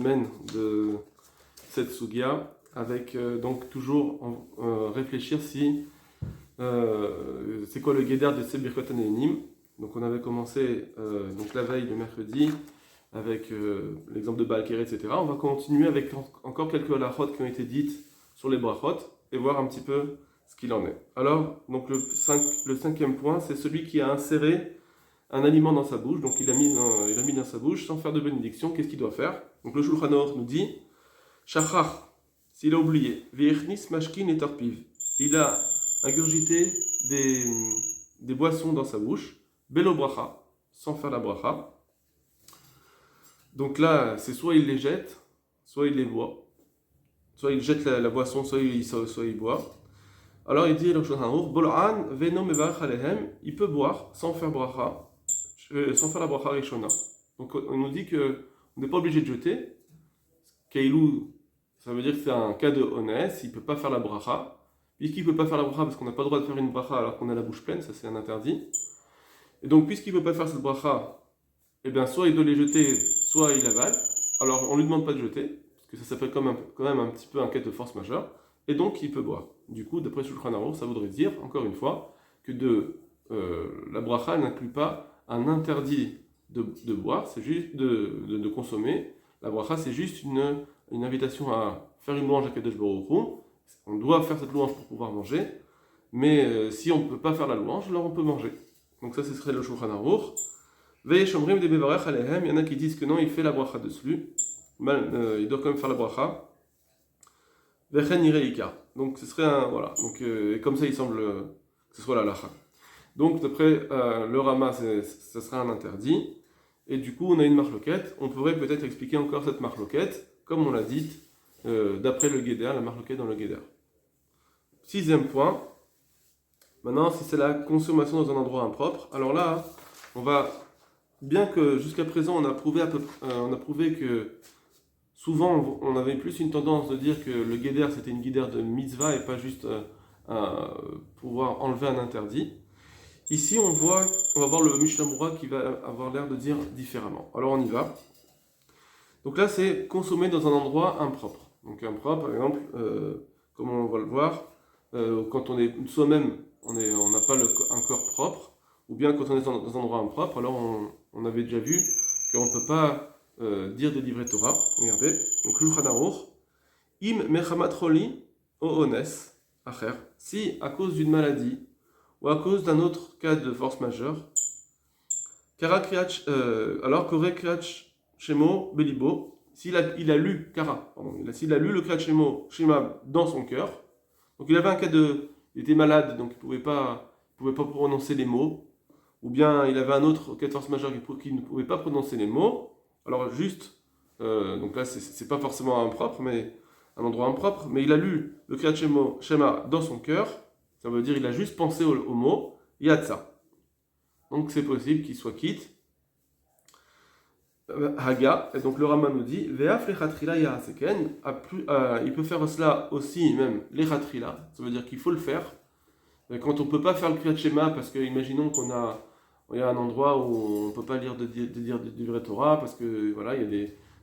semaine de cette Sugia, avec donc toujours réfléchir si c'est quoi le guédard de ces Birkot Hanehenim. Donc on avait commencé donc la veille, le mercredi, avec l'exemple de Baal Keret, etc. On va continuer avec encore quelques halachot qui ont été dites sur les brachot et voir un petit peu ce qu'il en est. Alors, donc le cinquième point, c'est celui qui a inséré un aliment dans sa bouche, donc il a mis dans sa bouche sans faire de bénédiction. Qu'est-ce qu'il doit faire? Donc le Shulchan Aruch nous dit Shachach, s'il a oublié, Veichnis mashkin et torpiv, il a ingurgité des boissons dans sa bouche, Belo bracha, sans faire la bracha. Donc là, c'est soit il les jette, soit il les boit, soit il jette la boisson, soit il boit. Alors il dit le Shulchan Aruch, Bol'an veno mevarach alehem, il peut boire sans faire bracha, sans faire la bracha rishona. Donc on nous dit qu'on n'est pas obligé de jeter. Keilou, ça veut dire que c'est un cas de honnête, il ne peut pas faire la bracha. Puisqu'il ne peut pas faire la bracha parce qu'on n'a pas le droit de faire une bracha alors qu'on a la bouche pleine, ça c'est un interdit. Et donc puisqu'il ne peut pas faire cette bracha, eh bien soit il doit les jeter, soit il avale. Alors on ne lui demande pas de jeter, parce que ça s'appelle quand même un petit peu un cas de force majeure. Et donc il peut boire. Du coup, d'après Shulchan Aruch, ça voudrait dire, encore une fois, que la bracha n'inclut pas un interdit de boire, c'est juste de consommer. La bracha, c'est juste une invitation à faire une louange à Kadosh Baruch Hu. On doit faire cette louange pour pouvoir manger, mais si on ne peut pas faire la louange, alors on peut manger. Donc ça, ce serait le Shulchan Aruch. Ve'eshomrim de bevarech alehem, il y en a qui disent que non, il fait la bracha dessus. Il doit quand même faire la bracha. Vechen ireika. Donc ce serait un. Voilà. Donc, et comme ça, il semble que ce soit la lacha. Donc d'après le Rama, ce serait un interdit. Et du coup, on a une marloquette. On pourrait peut-être expliquer encore cette marloquette, comme on l'a dit, d'après le Guéder, la marloquette dans le Guéder. Sixième point. Maintenant, si c'est la consommation dans un endroit impropre, alors là, on va. Bien que jusqu'à présent, on a prouvé que souvent, on avait plus une tendance de dire que le guéder, c'était une guéder de mitzvah et pas juste pouvoir enlever un interdit. Ici, on va voir le Mishnah Berurah qui va avoir l'air de dire différemment. Alors, on y va. Donc là, c'est consommer dans un endroit impropre. Donc impropre, par exemple, comme on va le voir, quand on est soi-même, on n'a pas un corps propre, ou bien quand on est dans un endroit impropre, alors on avait déjà vu qu'on ne peut pas dire de livret Torah. Regardez, donc le Shulchan Aruch, im mechamat choli o ones acher, si à cause d'une maladie ou à cause d'un autre cas de force majeure, alors qu'aurait kriyat shemo belibo, s'il a lu le kriyat shema dans son cœur, donc il avait un cas il était malade, donc il pouvait pas prononcer les mots, ou bien il avait un autre cas de force majeure qui ne pouvait pas prononcer les mots. Alors juste, donc là c'est pas forcément impropre, mais un endroit impropre, mais il a lu le kriyat shema dans son cœur, ça veut dire il a juste pensé au mot yatsa. Donc c'est possible qu'il soit quitte. Haga, et donc le Rama nous dit Ve'af lechatrila ya'aseken, il peut faire cela aussi, même lechatrila, ça veut dire qu'il faut le faire. Quand on ne peut pas faire le kriyat shema, parce que imaginons il y a un endroit où on ne peut pas dire du vrai Torah, parce que voilà, il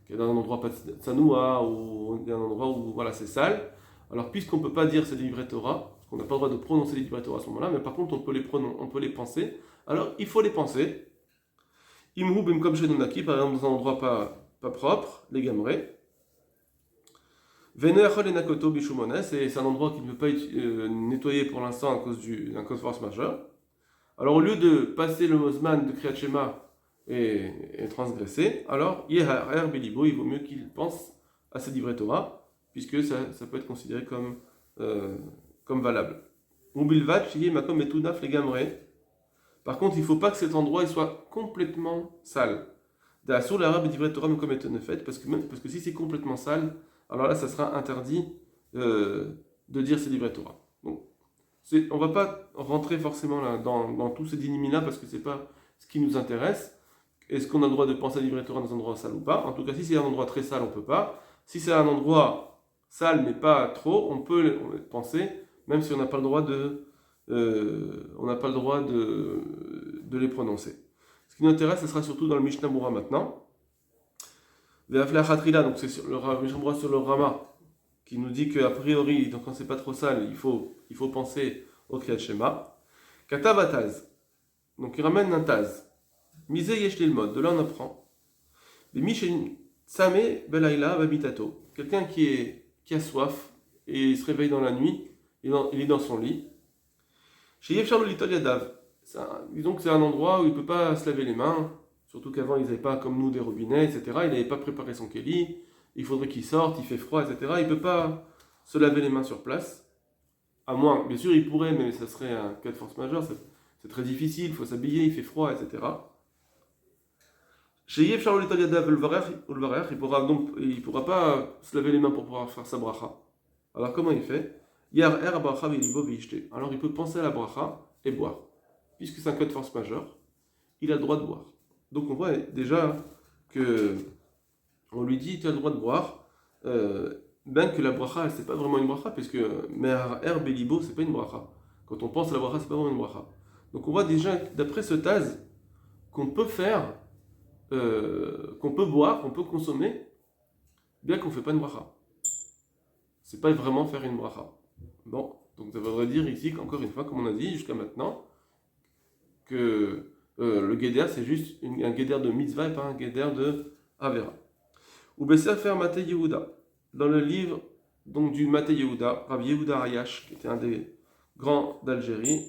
y a un endroit pas tsanoua, ou il y a un endroit où voilà, c'est sale. Alors puisqu'on ne peut pas dire c'est des livrets Torah, parce qu'on n'a pas le droit de prononcer les livrets Torah à ce moment-là, mais par contre on peut les penser, alors il faut les penser. Imhu bimkom shenunaki, par exemple dans un endroit pas propre, les gamrés. Veneachol et nakoto bishumones, c'est un endroit qui ne peut pas être nettoyé pour l'instant à cause de force majeure. Alors au lieu de passer le mozman de kriyat shema et transgresser, alors yeharer belibo, il vaut mieux qu'il pense à ce livret Torah, puisque ça peut être considéré comme valable. Ubilvat shiye makom etunaf les gamrés. Par contre, il ne faut pas que cet endroit il soit complètement sale. D'assour l'arabe et livret Torah comme etenefet, parce que si c'est complètement sale, alors là, ça sera interdit de dire ces livrets Torah. Donc, on ne va pas rentrer forcément là, dans tous ces dinimina parce que ce n'est pas ce qui nous intéresse. Est-ce qu'on a le droit de penser à livret Torah dans un endroit sale ou pas? En tout cas, si c'est un endroit très sale, on ne peut pas. Si c'est un endroit sale mais pas trop, on peut penser, même si on n'a pas le droit de les prononcer. Ce qui nous intéresse, ce sera surtout dans le Mishnah Berurah maintenant. donc c'est sur le Rama, qui nous dit qu'a priori, donc quand c'est pas trop sale, il faut penser au Kriyat Shema. Katav ataz, donc il ramène un taz. Mise yesh lilmod, de là on apprend. Mishen Same Belaila Babitato, quelqu'un qui a soif et il se réveille dans la nuit, il est dans son lit. Chez Yefshar Litol Yadav, disons que c'est un endroit où il ne peut pas se laver les mains, surtout qu'avant ils n'avaient pas comme nous des robinets, etc. Il n'avait pas préparé son kéli, il faudrait qu'il sorte, il fait froid, etc. Il ne peut pas se laver les mains sur place. À moins, bien sûr, il pourrait, mais ça serait un cas de force majeure, c'est très difficile, il faut s'habiller, il fait froid, etc. Chez Yev Charles Yadav il pourra pas se laver les mains pour pouvoir faire sa bracha. Alors comment il fait? Alors il peut penser à la bracha et boire. Puisque c'est un cas de force majeure, il a le droit de boire. Donc on voit déjà que on lui dit tu as le droit de boire, bien que la bracha c'est pas vraiment une bracha, puisque Mehar Belibo c'est pas une bracha. Quand on pense à la bracha c'est pas vraiment une bracha. Donc on voit déjà d'après ce taz qu'on peut faire, qu'on peut boire, qu'on peut consommer, bien qu'on ne fait pas une bracha. C'est pas vraiment faire une bracha. Bon, donc ça voudrait dire ici qu'encore une fois, comme on a dit jusqu'à maintenant, que le guéder c'est juste un guéder de mitzvah et pas un guéder de avera. Ou Sefer Matei Yehuda, dans le livre donc du Matei Yehuda, Rabbi Yehuda Ayash, qui était un des grands d'Algérie,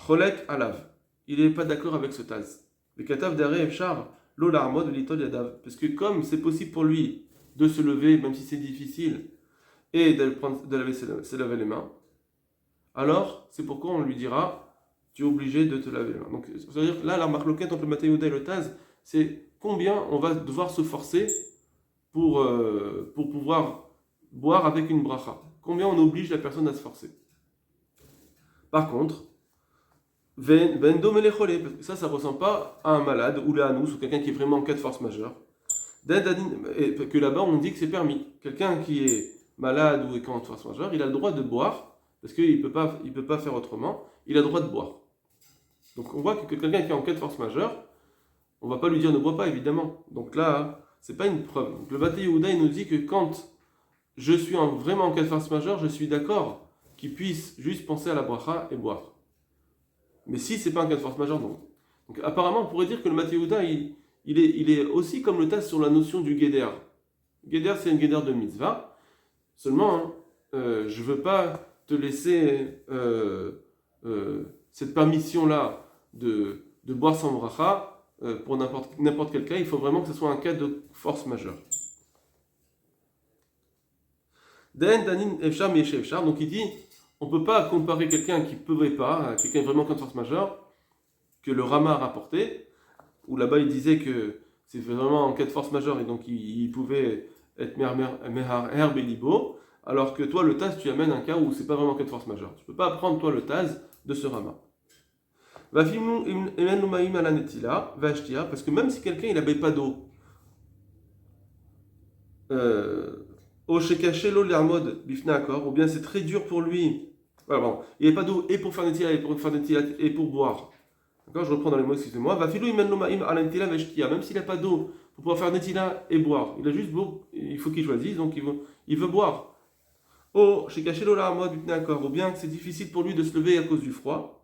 Cholek Alav, il n'est pas d'accord avec ce taz. Le katav d'Are Efshar, l'Ola Armod Litol Yadav, parce que comme c'est possible pour lui de se lever, même si c'est difficile, et se laver les mains, alors c'est pourquoi on lui dira tu es obligé de te laver les mains. Donc ça veut dire que là la marloquette entre le Matei Yehuda et le taz, c'est combien on va devoir se forcer pour pouvoir boire avec une bracha. Combien on oblige la personne à se forcer. Par contre, ça ne ressemble pas à un malade ou à nous, ou quelqu'un qui est vraiment en cas de force majeure. Et que là-bas on dit que c'est permis. Quelqu'un qui est malade ou est en force majeure, il a le droit de boire, parce qu'il ne peut pas faire autrement, il a le droit de boire. Donc on voit que quelqu'un qui est en cas de force majeure, on ne va pas lui dire ne bois pas, évidemment. Donc là, c'est pas une preuve. Donc le Matei Yehuda, il nous dit que quand je suis vraiment en cas de force majeure, je suis d'accord qu'il puisse juste penser à la bracha et boire. Mais si c'est pas un cas de force majeure, non. Donc apparemment, on pourrait dire que le Matei Yehuda, il est aussi comme le tas sur la notion du guéder. Guéder, c'est une guéder de mitzvah. Seulement, je ne veux pas te laisser cette permission-là de boire sans bracha pour n'importe quel cas. Il faut vraiment que ce soit un cas de force majeure. Donc il dit, on ne peut pas comparer quelqu'un qui ne pouvait pas, quelqu'un vraiment en force majeure, que le Rama a rapporté, où là-bas il disait que c'est vraiment en cas de force majeure et donc il pouvait être Mehar Belibo, alors que toi le Taz tu amènes un cas où c'est pas vraiment en cas de force majeure. Tu ne peux pas apprendre toi le Taz de ce Rama. Parce que même si quelqu'un il n'avait pas d'eau, ou bien c'est très dur pour lui. Voilà, bon. Il n'y a pas d'eau et pour faire Netila et pour boire. D'accord, je reprends dans les mots, excusez-moi. Même s'il n'a pas d'eau pour pouvoir faire Netila et boire, il a juste il faut qu'il choisisse, donc il veut boire. Ou bien que c'est difficile pour lui de se lever à cause du froid.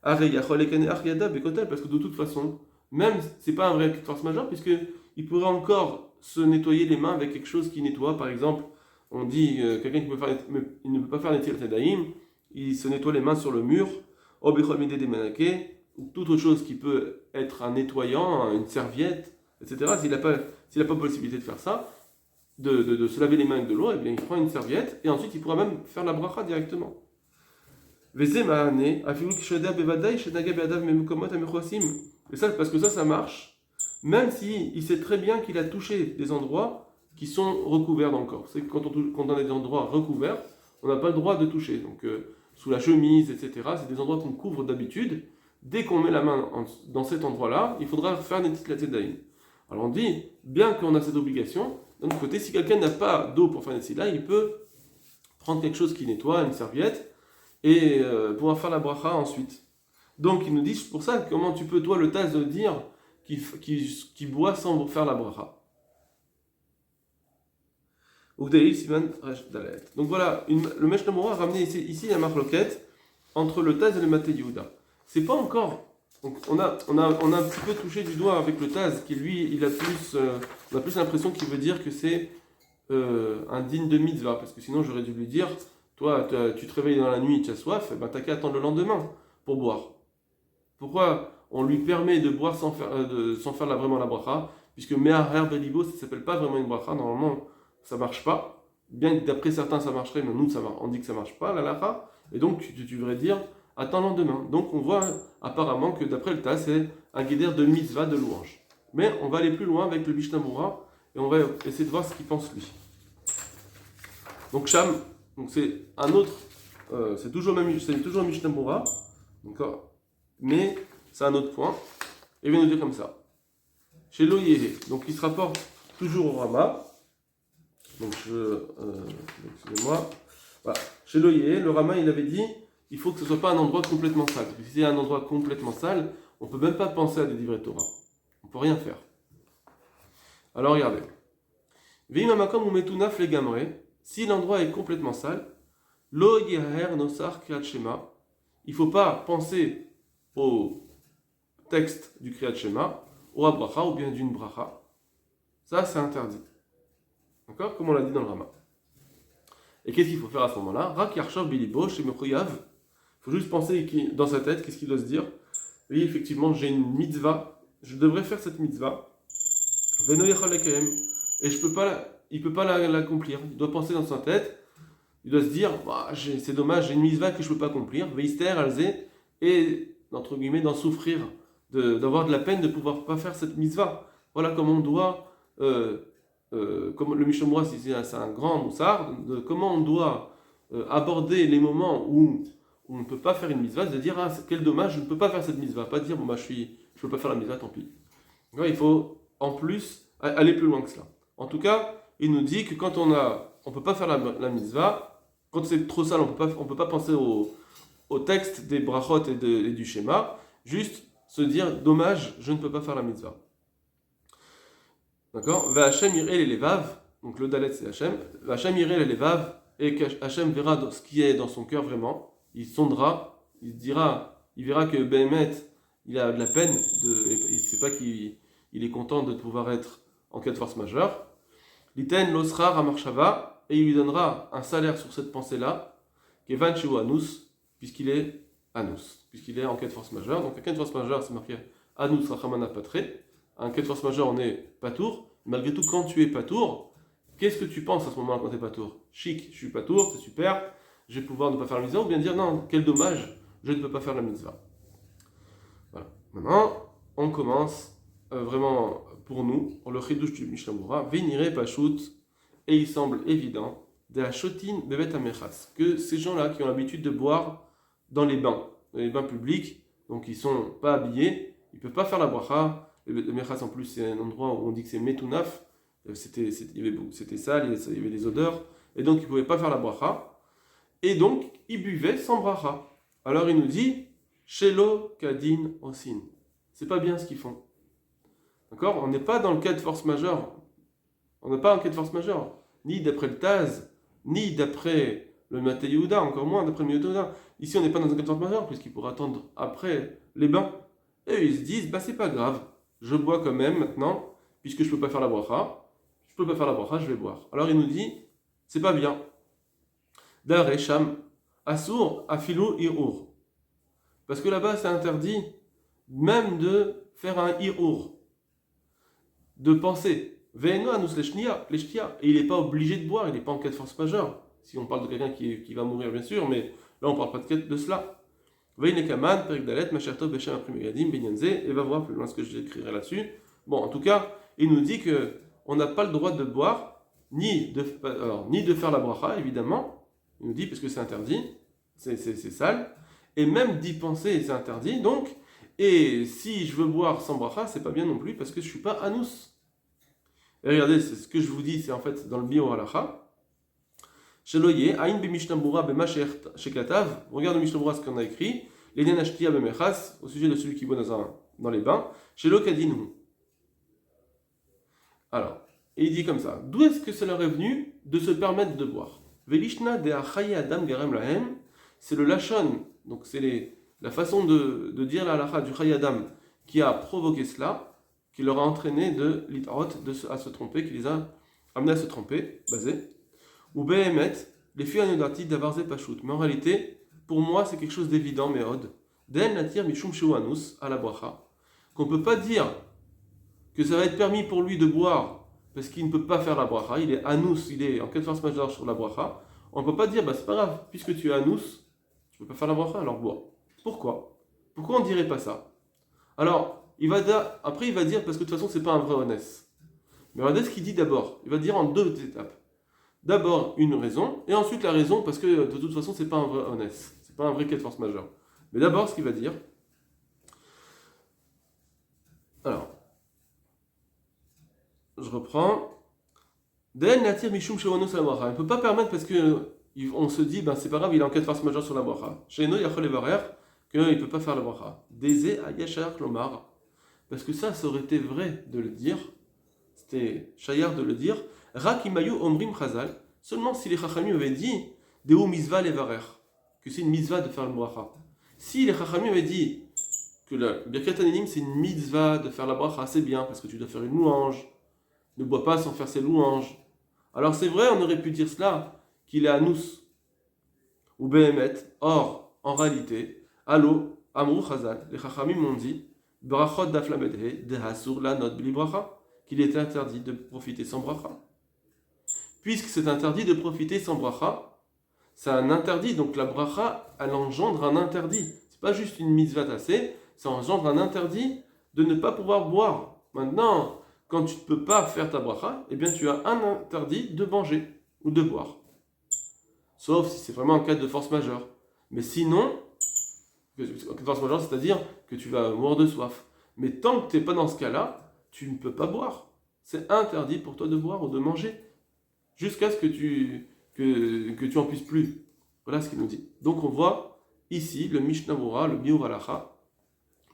Parce que de toute façon, même c'est pas un vrai force majeure, puisqu'il pourrait encore se nettoyer les mains avec quelque chose qui nettoie. Par exemple, on dit quelqu'un qui il ne peut pas faire Netilat Yadayim, il se nettoie les mains sur le mur, ou toute autre chose qui peut être un nettoyant, une serviette, etc. S'il n'a pas possibilité de faire ça, de se laver les mains avec de l'eau, eh bien il prend une serviette et ensuite il pourra même faire la bracha directement. Et ça, parce que ça marche, même si il sait très bien qu'il a touché des endroits qui sont recouverts dans le corps. C'est que quand on a des endroits recouverts, on n'a pas le droit de toucher. Donc sous la chemise, etc. C'est des endroits qu'on couvre d'habitude. Dès qu'on met la main dans cet endroit-là, il faudra faire une petite Netila. Alors on dit, bien qu'on a cette obligation, d'un autre côté, si quelqu'un n'a pas d'eau pour faire une Netila, il peut prendre quelque chose qui nettoie, une serviette, et pouvoir faire la bracha ensuite. Donc il nous dit, c'est pour ça, comment tu peux, toi, le Taz, dire qu'il boit sans faire la bracha. Ugdaïl Siman Resh Dalet. Donc voilà, le Mishnah Berurah a ramené ici la marloquette entre le Taz et le Matei Yehuda. C'est pas encore. Donc on a un petit peu touché du doigt avec le Taz, qui lui, on a plus l'impression qu'il veut dire que c'est un digne de mitzvah, parce que sinon j'aurais dû lui dire, toi tu te réveilles dans la nuit, tu as soif, ben t'as qu'à attendre le lendemain pour boire. Pourquoi on lui permet de boire sans faire vraiment la bracha, puisque Me'aher Belibo, ça ne s'appelle pas vraiment une bracha, normalement ça ne marche pas, bien que d'après certains ça marcherait, mais nous on dit que ça ne marche pas, la lacha, et donc tu devrais dire attends le lendemain. Donc on voit apparemment que d'après le tas, c'est un guédère de mitzvah de louange. Mais on va aller plus loin avec le Mishnah Berurah, et on va essayer de voir ce qu'il pense lui. Donc Sham, donc c'est un autre, c'est toujours Mishnah Berurah, d'accord, mais c'est un autre point. Et il va nous dire comme ça. Chez Loyehe, donc il se rapporte toujours au Rama. Donc excusez-moi. Voilà. Chez Loyehe, le Rama il avait dit, il faut que ce ne soit pas un endroit complètement sale. Parce que si c'est un endroit complètement sale, on ne peut même pas penser à des livrets Torah. On ne peut rien faire. Alors regardez. Veimamakom ou metunaf le gamre. Si l'endroit est complètement sale, lo yeher nosar kriyat shema. Il ne faut pas penser au texte du kriyat shema, au bracha ou bien d'une bracha. Ça, c'est interdit. D'accord? Comme on l'a dit dans le Rama. Et qu'est-ce qu'il faut faire à ce moment-là? Rak yarshav bilibo shemechoyav. Il faut juste penser dans sa tête, qu'est-ce qu'il doit se dire? Oui, effectivement, j'ai une mitzvah, je devrais faire cette mitzvah. Veno yachal lekayem. Et il ne peut pas l'accomplir. Il doit penser dans sa tête, il doit se dire, bah, c'est dommage, j'ai une mitzvah que je ne peux pas accomplir. Veister alze, et, entre guillemets, d'en souffrir, d'avoir de la peine de ne pouvoir pas faire cette mitzvah. Voilà comment on doit, comme le Mishnah Berurah, c'est un grand moussard, comment on doit aborder les moments où on ne peut pas faire une mitzvah, c'est de dire, ah, quel dommage, je ne peux pas faire cette mitzvah. Pas de dire, bon, bah, je ne peux pas faire la mitzvah, tant pis. Donc, il faut, en plus, aller plus loin que cela. En tout cas, il nous dit que quand on ne peut pas faire la mitzvah, quand c'est trop sale, on peut pas penser au texte des brachot et du schéma, juste se dire, dommage, je ne peux pas faire la mitzvah. D'accord? V'Hachem iré les levav, donc le dalet c'est Hachem, V'Hachem iré les levav, et Hachem verra ce qui est dans son cœur vraiment, il sondera, il verra que Behemet, il a de la peine, il ne sait pas qu'il est content de pouvoir être en cas de force majeure. L'iten l'osra ramarshava, et il lui donnera un salaire sur cette pensée-là, kevan shu anus, puisqu'il est anus, puisqu'il est en cas de force majeure. Donc en cas de force majeure, c'est marqué anus rachamana patre. En cas de force majeure, on est patour. Malgré tout, quand tu es patour, qu'est-ce que tu penses à ce moment-là quand tu es patour? Chic, je suis patour, c'est super, je vais pouvoir ne pas faire la mitzvah, ou bien dire non, quel dommage, je ne peux pas faire la mitzvah. Voilà. Maintenant, on commence vraiment pour nous, pour le chidouche du Mishnah Berurah, Véniré Pashut, et il semble évident, de la shotin bevet amechas, que ces gens-là qui ont l'habitude de boire dans les bains publics, donc ils ne sont pas habillés, ils ne peuvent pas faire la bracha. Le mechas en plus, c'est un endroit où on dit que c'est metunaf, c'était sale, il y avait des odeurs, et donc ils ne pouvaient pas faire la bracha, et donc ils buvaient sans bracha. Alors il nous dit, Shelo kadin osin. C'est pas bien ce qu'ils font. D'accord? On n'est pas dans le cas de force majeure. On n'est pas en cas de force majeure. Ni d'après le Taz, ni d'après le Matei Yehuda, encore moins d'après le Matei Yehuda. Ici, on n'est pas dans un cas de force majeure, puisqu'il pourra attendre après les bains. Et ils se disent, bah c'est pas grave, je bois quand même maintenant, puisque je ne peux pas faire la bracha. Je peux pas faire la bracha, je vais boire. Alors il nous dit, c'est pas bien. Dar Sham, Asur, Afilou, Irur. Parce que là-bas, c'est interdit même de faire un Irur. De penser, Ve'eno anus leshnia, et il n'est pas obligé de boire, il n'est pas en cas de force majeure. Si on parle de quelqu'un qui va mourir, bien sûr, mais là on ne parle pas de cela. Ve'inekaman, Perik Dalet, Mashertov, Beshem, Aprimigadim, Benyanze, et va voir plus loin ce que j'écrirai là-dessus. Bon, en tout cas, il nous dit qu'on n'a pas le droit de boire, ni de faire la bracha, évidemment. Il nous dit, parce que c'est interdit, c'est sale, et même d'y penser, c'est interdit, donc. Et si je veux boire sans bracha, c'est pas bien non plus parce que je suis pas anus. Et regardez, c'est ce que je vous dis, c'est en fait dans le bio halacha. Sheloye, aïn be Mishnah Berurah be ma shekatav. Regarde le Mishnah Berurah ce qu'on a écrit. L'enen ashtia be mechas, au sujet de celui qui boit dans les bains. Shelo kadinu. Alors, Et il dit comme ça, d'où est-ce que ça leur est venu de se permettre de boire? Velishna de achaye adam garem lahem, c'est le lachon, donc c'est la façon de dire la halacha du chaye adam qui a provoqué cela, qui leur a entraîné de l'itarot, à se tromper, qui les a amenés à se tromper, basé. Ou behemet, les filles anodati d'avarze pashut. Mais en réalité, pour moi, c'est quelque chose d'évident, mais od. Den natir mishum anus à la bracha. Qu'on ne peut pas dire que ça va être permis pour lui de boire parce qu'il ne peut pas faire la bracha. Il est anus, il est en quelle force majeure sur la bracha. On ne peut pas dire, bah c'est pas grave, puisque tu es anus, tu ne peux pas faire la bracha, alors bois. Pourquoi? Pourquoi on ne dirait pas ça? Alors, après il va dire, parce que de toute façon, c'est pas un vrai honnête. Mais regardez ce qu'il dit d'abord. Il va dire en deux étapes. D'abord une raison, et ensuite la raison, parce que de toute façon, c'est pas un vrai honnête. C'est pas un vrai cas de force majeure. Mais d'abord, ce qu'il va dire. Alors, je reprends. Den natir mishum shewonos la bracha. On ne peut pas permettre parce que on se dit, ben c'est pas grave, il est en cas de force majeure sur la bracha. Chez nous, yachol evarer, qu'il ne peut pas faire la bracha. Dezé ayashar klomar. Parce que ça aurait été vrai de le dire. C'était shayar de le dire. Rak imayu omrim chazal. Seulement si les chachamim avaient dit, deu misva levarer. Que c'est une mitzvah de faire le bracha. Si les chachamim avaient dit que le birkat hanenim c'est une mitzvah de faire la bracha, c'est bien parce que tu dois faire une louange. Ne bois pas sans faire ses louanges. Alors c'est vrai, on aurait pu dire cela, qu'il est anus ou behemet. Or, en réalité, allo, amrou chazal, les chachamim m'ont dit, brachot daflamedhe, dehasur la not bli bracha, qu'il était interdit de profiter sans bracha. Puisque c'est interdit de profiter sans bracha, c'est un interdit, donc la bracha, elle engendre un interdit. C'est pas juste une mitzvah tassée, ça engendre un interdit de ne pas pouvoir boire. Maintenant, quand tu ne peux pas faire ta bracha, eh bien tu as un interdit de manger ou de boire. Sauf si c'est vraiment un cas de force majeure. Mais sinon, cas de force majeure, c'est-à-dire que tu vas mourir de soif. Mais tant que tu n'es pas dans ce cas-là, tu ne peux pas boire. C'est interdit pour toi de boire ou de manger. Jusqu'à ce que tu en puisses plus. Voilà ce qu'il nous dit. Donc on voit ici le Mishnah Berurah, le Biur Halacha,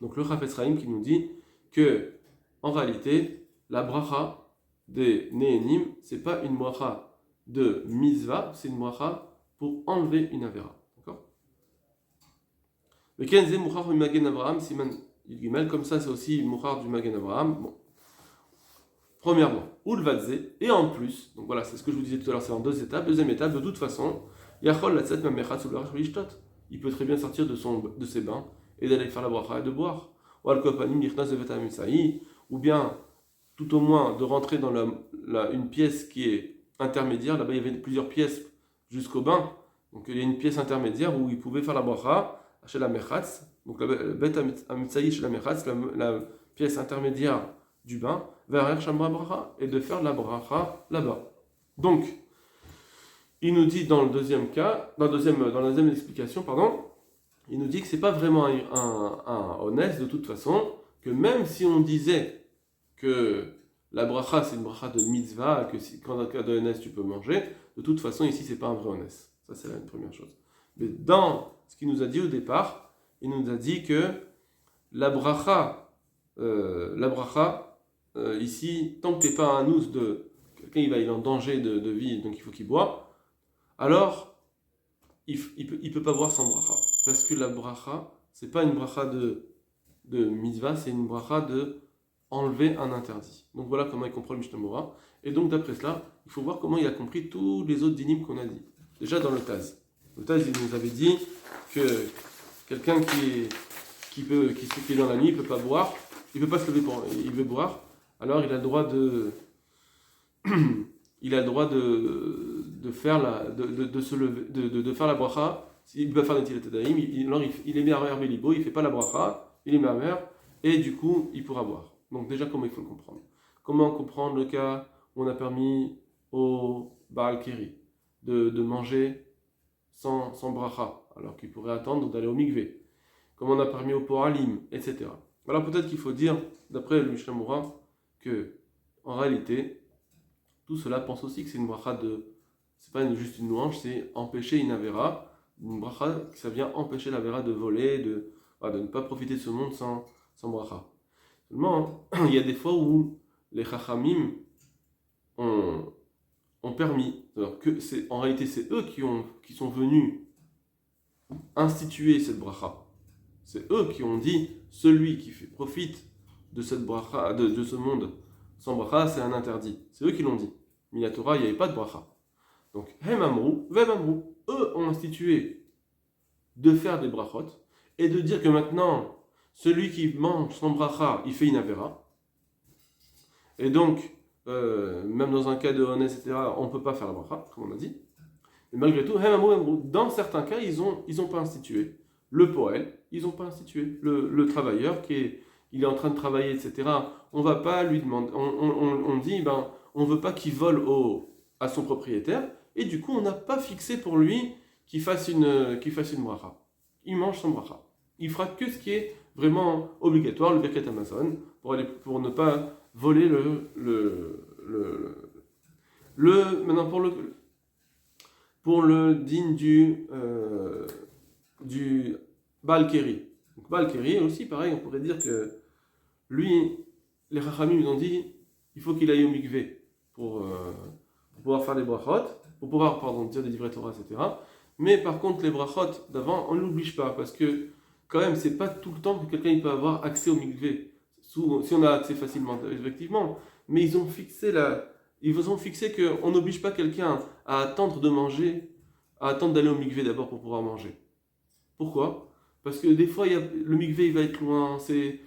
donc le Chafetz Chaim qui nous dit que en réalité, la bracha des Nehenim, c'est pas une bracha de mitzvah, c'est une bracha pour enlever une avera. D'accord? Le Kenze Mouchar du Magen Abraham, Siman Yilgimel, comme ça c'est aussi Mouchar du Magen Abraham. Bon. Premièrement, Ulvadze, et en plus, donc voilà, c'est ce que je vous disais tout à l'heure, c'est en deux étapes. Deuxième étape, de toute façon, Yachol Latzet Mamechat Soulach Rishtot, il peut très bien sortir de ses bains et d'aller faire la bracha et de boire. Ou Al-Kopanim Yichnas Vetam Isaï, ou bien tout au moins de rentrer dans une pièce qui est intermédiaire. Là-bas, il y avait plusieurs pièces jusqu'au bain. Donc, il y a une pièce intermédiaire où il pouvait faire la bracha chez la mechatz. Donc, le bet amitzaï chez la mechatz, la pièce intermédiaire du bain, vers Shamra bracha, et de faire la bracha là-bas. Donc, il nous dit dans le deuxième cas, dans la deuxième explication, pardon, il nous dit que c'est pas vraiment un honnête de toute façon, que même si on disait que la bracha c'est une bracha de mitzvah, que quand dans le cas de honnête tu peux manger, de toute façon ici c'est pas un vrai honnête. Ça c'est la première chose. Mais dans ce qu'il nous a dit au départ, il nous a dit que la bracha ici, tant que tu n'es pas un nous de quelqu'un il est en danger de vie, donc il faut qu'il boit, alors il peut pas boire sans bracha. Parce que la bracha, c'est pas une bracha de mitzvah, c'est une bracha de enlever un interdit. Donc voilà comment il comprend le Mishnah Berurah. Et donc d'après cela, il faut voir comment il a compris tous les autres dynimes qu'on a dit. Déjà dans le Taz. Le Taz, il nous avait dit que quelqu'un qui est dans la nuit, il peut pas boire, il peut pas se lever il veut boire, alors il a le droit de faire de faire la bracha. Il peut faire Netilat Yadayim, alors il est mis à mer Bélibo, il fait pas la bracha, il est mis à mer, et du coup il pourra boire. Donc déjà comment il faut le comprendre. Comment comprendre le cas où on a permis au Baal Keri de manger sans bracha, alors qu'il pourrait attendre d'aller au mikvé. Comment on a permis au Poralim, etc. Alors peut-être qu'il faut dire, d'après le Mishnah Berurah, que en réalité, tout cela pense aussi que c'est une bracha c'est pas juste une louange, c'est empêcher une avera, une bracha, ça vient empêcher l'avera de voler, de ne pas profiter de ce monde sans bracha. Seulement, il y a des fois où les chachamim, ont permis, alors que en réalité c'est eux qui sont venus instituer cette bracha. C'est eux qui ont dit, celui qui profite de cette bracha, de ce monde sans bracha, c'est un interdit. C'est eux qui l'ont dit. Mais la Torah, il n'y avait pas de bracha. Donc, Hem Amrou, Vem Amrou, eux ont institué de faire des brachot et de dire que maintenant, celui qui mange sans bracha, il fait une avera. Et donc, même dans un cas de honnête, etc., on ne peut pas faire la bracha, comme on a dit. Mais malgré tout, Hem Amrou, Vem Amrou, dans certains cas, ils ont pas institué. Le poël, ils n'ont pas institué. Le travailleur il est en train de travailler, etc. On ne va pas lui demander. On dit, on ne veut pas qu'il vole à son propriétaire. Et du coup, on n'a pas fixé pour lui qu'il fasse une bracha. Il mange son bracha. Il fera que ce qui est vraiment obligatoire, le Birkat Amazon, pour ne pas voler maintenant, pour le digne du Baal Keri. Donc Baal Keri aussi, pareil, on pourrait dire que lui, les Chachamim nous ont dit, il faut qu'il aille au mikvé pour pouvoir faire les brachot, pour pouvoir dire des livrets Torah, etc. Mais par contre, les brachot d'avant, on ne l'oblige pas, parce que quand même, c'est pas tout le temps que quelqu'un peut avoir accès au mikvé. Si on a accès facilement, effectivement. Mais ils ont fixé qu'on n'oblige pas quelqu'un à attendre de manger, à attendre d'aller au mikvé d'abord pour pouvoir manger. Pourquoi ? Parce que des fois, le mikvé il va être loin, c'est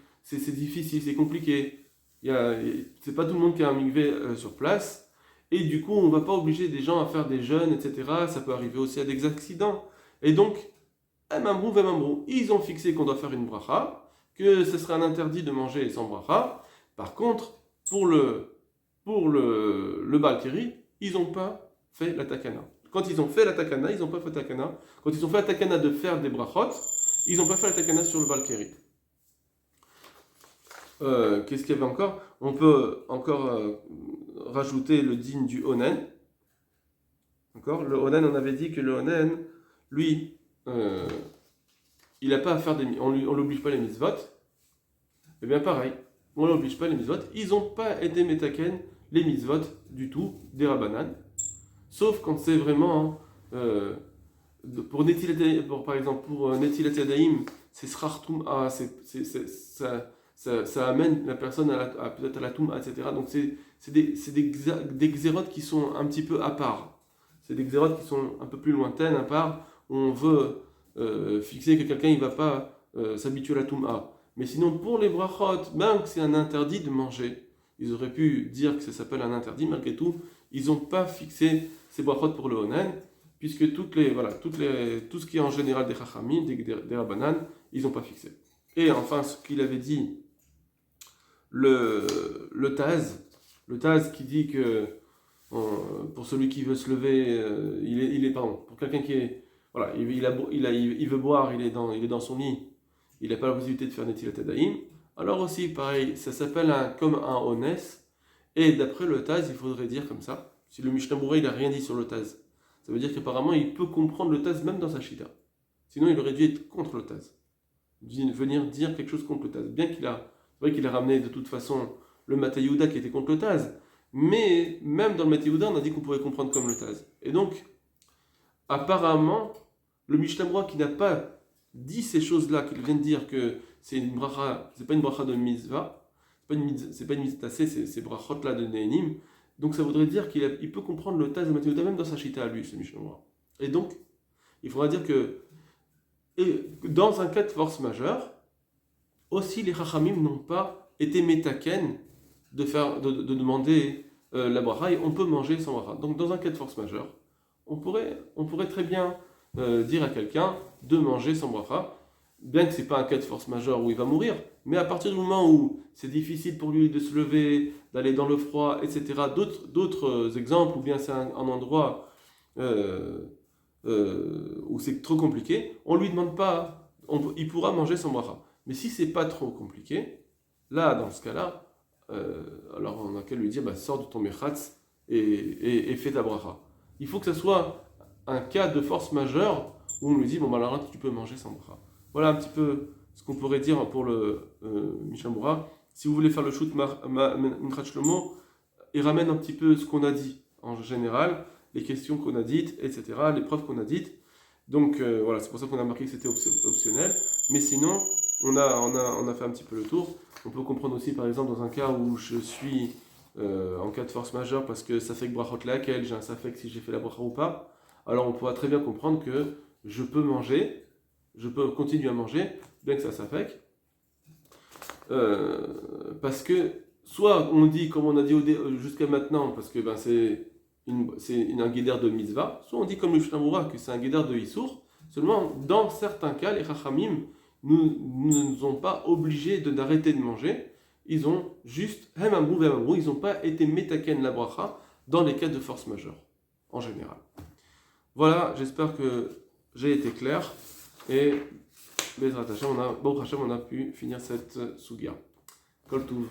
difficile, c'est compliqué. C'est pas tout le monde qui a un mikvé sur place. Et du coup, on ne va pas obliger des gens à faire des jeûnes, etc. Ça peut arriver aussi à des accidents. Et donc, Mamrou, ils ont fixé qu'on doit faire une bracha, que ce serait un interdit de manger sans bracha. Par contre, pour le Baal Keri, ils n'ont pas fait la takana. Quand ils ont fait la takana, ils n'ont pas fait la takana. Quand ils ont fait la takana de faire des brachot, ils n'ont pas fait la takana sur le Baal Keri. Qu'est-ce qu'il y avait encore ? On peut encore rajouter le digne du Onen. D'accord ? Le Onen, on avait dit que le Onen, lui, il n'a pas à faire on l'oblige pas les mitzvot. Eh bien pareil, on l'oblige pas les mitzvot. Ils n'ont pas été metaken les mitzvot du tout, des Rabbanan. Sauf quand c'est vraiment par exemple pour Netilat Yadayim, c'est Srar Tum'a, ça amène la personne peut-être à la Tum'a, etc. Donc c'est des xérotes qui sont un petit peu à part. C'est des xérotes qui sont un peu plus lointaines, à part, où on veut fixer que quelqu'un ne va pas s'habituer à la Tum'a. Mais sinon, pour les brachot, même que c'est un interdit de manger, ils auraient pu dire que ça s'appelle un interdit, malgré tout, ils n'ont pas fixé ces brachot pour le Onen, puisque tout ce qui est en général des Chachamim, des Rabbanan, ils n'ont pas fixé. Et enfin, ce qu'il avait dit, le Taz qui dit que pour celui qui veut se lever, pour quelqu'un qui est, voilà, il veut boire, il est dans son lit, il n'a pas la possibilité de faire Netilat Yadayim, alors aussi, pareil, ça s'appelle comme un Ones, et d'après le Taz, il faudrait dire comme ça, si le Mishnah Berurah, il n'a rien dit sur le Taz, ça veut dire qu'apparemment, il peut comprendre le Taz même dans sa Shita. Sinon, il aurait dû être contre le Taz. Venir dire quelque chose contre le Taz. C'est vrai qu'il a ramené de toute façon le Matei Yehuda qui était contre le Taz. Mais même dans le Matei Yehuda, on a dit qu'on pouvait comprendre comme le Taz. Et donc, apparemment, le Mishnah Berurah qui n'a pas dit ces choses-là, qu'il vient de dire que c'est pas une bracha de mitzvah, c'est pas une mitzvah tassée, c'est brachot là de Nehenim. Donc ça voudrait dire qu'il peut comprendre le Taz de Matei Yehuda même dans sa Shita à lui, ce Mishnah Berurah. Et donc, il faudra dire que dans un cas de force majeure, aussi les Chachamim n'ont pas été metaken de demander la bracha, et on peut manger sans bracha. Donc dans un cas de force majeure, on pourrait très bien dire à quelqu'un de manger sans bracha, bien que ce n'est pas un cas de force majeure où il va mourir, mais à partir du moment où c'est difficile pour lui de se lever, d'aller dans le froid, etc., d'autres exemples, ou bien c'est un endroit où c'est trop compliqué, on ne lui demande pas, il pourra manger sans bracha. Mais si c'est pas trop compliqué, là, dans ce cas-là, alors on a qu'à lui dire, sors de ton mechatz et fais ta bracha. Il faut que ce soit un cas de force majeure où on lui dit, alors tu peux manger sans bracha. Voilà un petit peu ce qu'on pourrait dire pour le Mishnah Berurah. Si vous voulez faire le shoot Minchat Shlomo, il ramène un petit peu ce qu'on a dit en général, les questions qu'on a dites, etc., les preuves qu'on a dites. Donc voilà, c'est pour ça qu'on a marqué que c'était optionnel. Mais sinon, on a fait un petit peu le tour. On peut comprendre aussi, par exemple, dans un cas où je suis en cas de force majeure parce que ça fait que brachot laquelle j'ai un safek si j'ai fait la bracha ou pas. Alors on pourra très bien comprendre que je peux manger, je peux continuer à manger, bien que ça safek. Parce que soit on dit, comme on a dit jusqu'à maintenant, parce que c'est un guédère de mitzvah, soit on dit comme le Shlamura que c'est un guédère de Issour. Seulement, dans certains cas, les Chachamim ne nous ont pas obligés d'arrêter de manger. Ils ont juste, ils n'ont pas été metaken la bracha dans les cas de force majeure, en général. Voilà, j'espère que j'ai été clair. Et Bezrat Hashem, on a pu finir cette Sugia. Kol Tuv.